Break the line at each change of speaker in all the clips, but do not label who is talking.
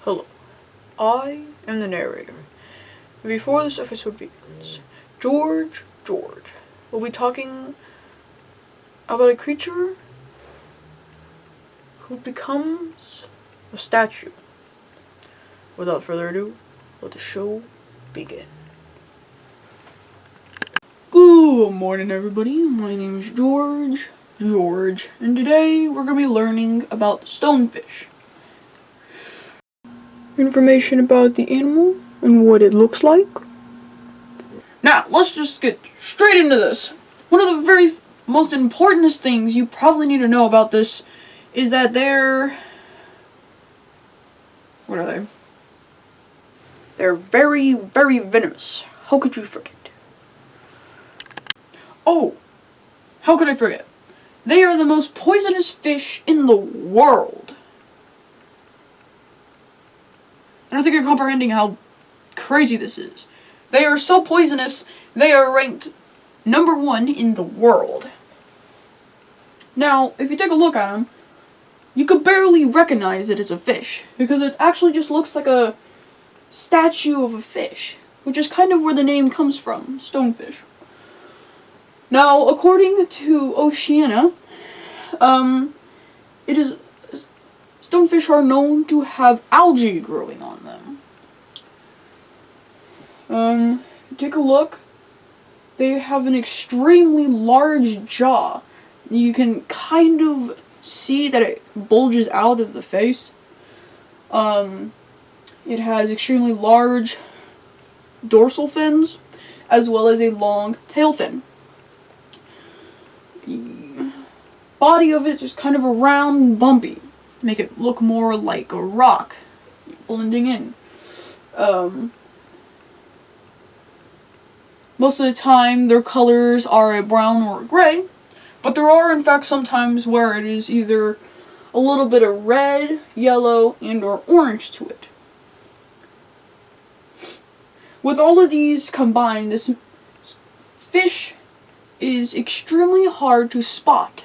Hello, I am the narrator. Before this episode begins, George will be talking about a creature who becomes a statue. Without further ado, let the show begin. Good morning, everybody. My name is George, and today we're going to be learning about stonefish. Information about the animal and what it looks like. Now, let's just get straight into this. One of the very most important things you probably need to know about this is that what are they? They're very, very venomous. How could you forget? Oh, how could I forget? They are the most poisonous fish in the world. I don't think you're comprehending how crazy this is. They are so poisonous, they are ranked number 1 in the world. Now, if you take a look at them, you could barely recognize it as a fish, because it actually just looks like a statue of a fish, which is kind of where the name comes from, stonefish. Now, according to Oceana, stonefish are known to have algae growing on them. Take a look. They have an extremely large jaw. You can kind of see that it bulges out of the face. It has extremely large dorsal fins, as well as a long tail fin. The body of it is kind of a round, bumpy. Make it look more like a rock, blending in. Most of the time, their colors are a brown or a gray, but there are, in fact, some times where it is either a little bit of red, yellow, and or orange to it. With all of these combined, this fish is extremely hard to spot.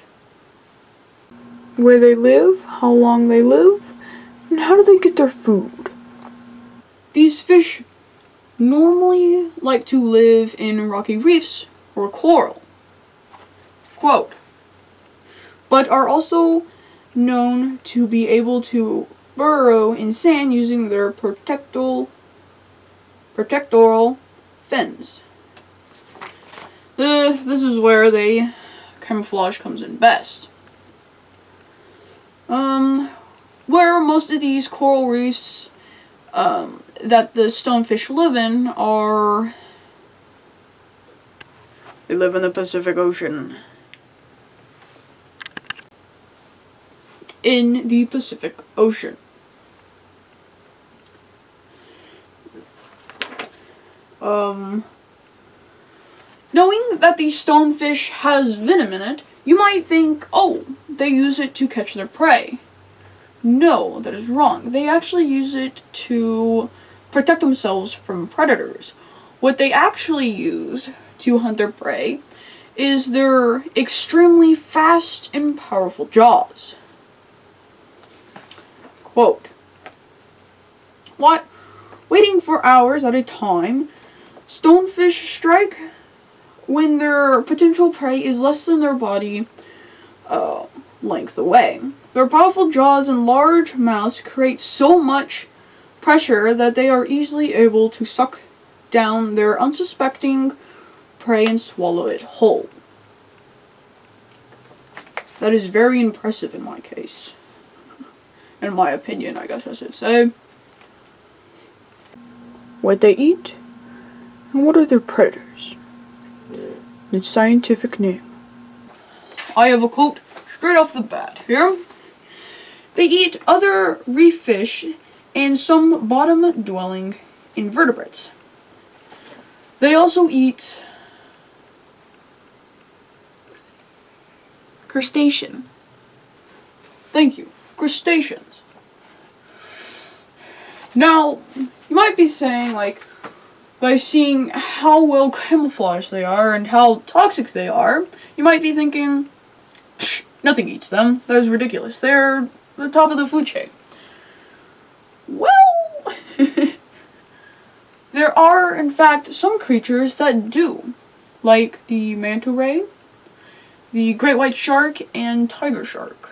Where they live, how long they live, and how do they get their food. These fish normally like to live in rocky reefs or coral, quote, but are also known to be able to burrow in sand using their protectoral fins. This is where the camouflage comes in best. Where most of these coral reefs that the stonefish live in are... They live in the Pacific Ocean. In the Pacific Ocean. Knowing that the stonefish has venom in it, you might think, oh, they use it to catch their prey. No, that is wrong. They actually use it to protect themselves from predators. What they actually use to hunt their prey is their extremely fast and powerful jaws. Quote, waiting for hours at a time, stonefish strike when their potential prey is less than their body length away. Their powerful jaws and large mouths create so much pressure that they are easily able to suck down their unsuspecting prey and swallow it whole. That is very impressive in my case. In my opinion, I guess I should say. What they eat, and what are their predators? Its scientific name. I have a quote straight off the bat here. They eat other reef fish and some bottom-dwelling invertebrates. They also eat crustacean. Thank you. Crustaceans. Now, you might be saying, like, by seeing how well camouflaged they are and how toxic they are, you might be thinking, nothing eats them. That is ridiculous. They're the top of the food chain. Well, there are, in fact, some creatures that do, like the manta ray, the great white shark, and tiger shark.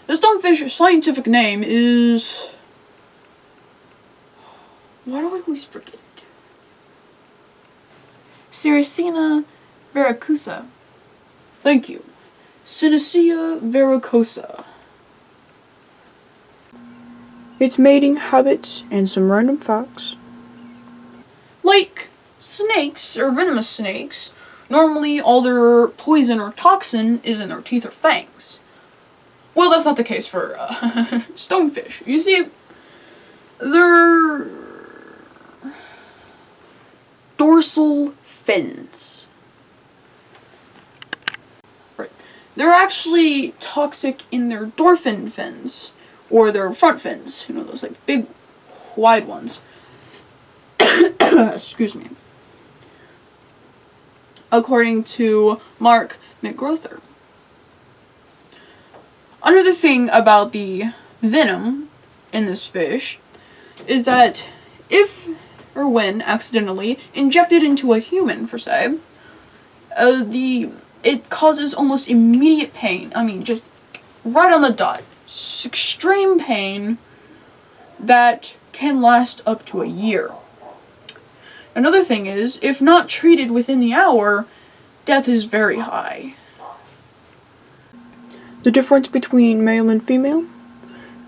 The stonefish scientific name is... why do I always forget it?
Sericina verrucosa.
Thank you. Synestia verrucosa. Its mating habits and some random facts. Like snakes or venomous snakes, normally all their poison or toxin is in their teeth or fangs. Well, that's not the case for stonefish. You see, their dorsal fins. Right. They're actually toxic in their dorsal fins, or their front fins. You know, those like big, wide ones. Excuse me. According to Mark McGrother. Another thing about the venom in this fish is that if or when accidentally injected into a human, per se, it causes almost immediate pain. I mean, just right on the dot. Extreme pain that can last up to a year. Another thing is, if not treated within the hour, death is very high. The difference between male and female,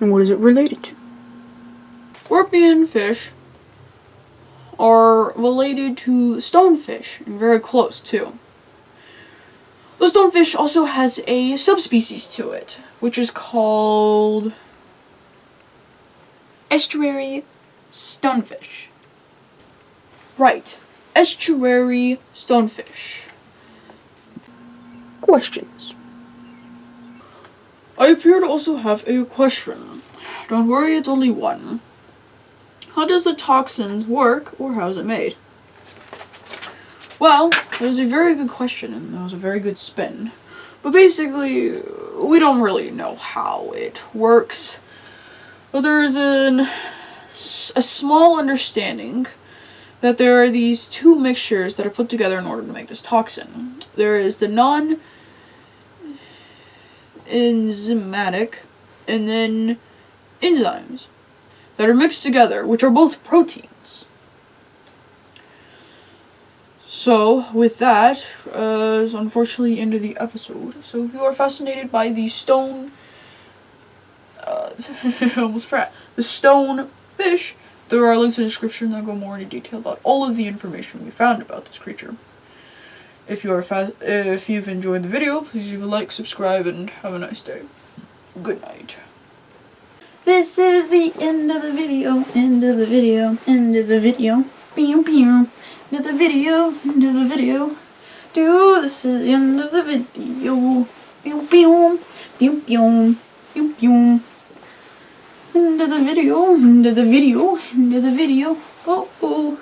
and what is it related to? Scorpion fish are related to stonefish, and very close too. The stonefish also has a subspecies to it, which is called
Estuary stonefish.
Right, estuary stonefish. Questions. I appear to also have a question. Don't worry, it's only one. How does the toxins work, or how is it made? Well, it was a very good question, and that was a very good spin. But basically, we don't really know how it works. But there is a small understanding that there are these two mixtures that are put together in order to make this toxin. There is the non-enzymatic, and then enzymes that are mixed together, which are both proteins. So, with that, is unfortunately the end of the episode. So if you are fascinated by the stone... the stone fish, there are links in the description that go more into detail about all of the information we found about this creature. If you've enjoyed the video, please leave a like, subscribe, and have a nice day. Good night.
This is the end of the video, end of the video, end of the video. Pew pew. End of the video, end of the video. This is the end of the video. Pew pew. Pew pew. Pew pew. End of the video, end of the video, end of the video. Oh oh.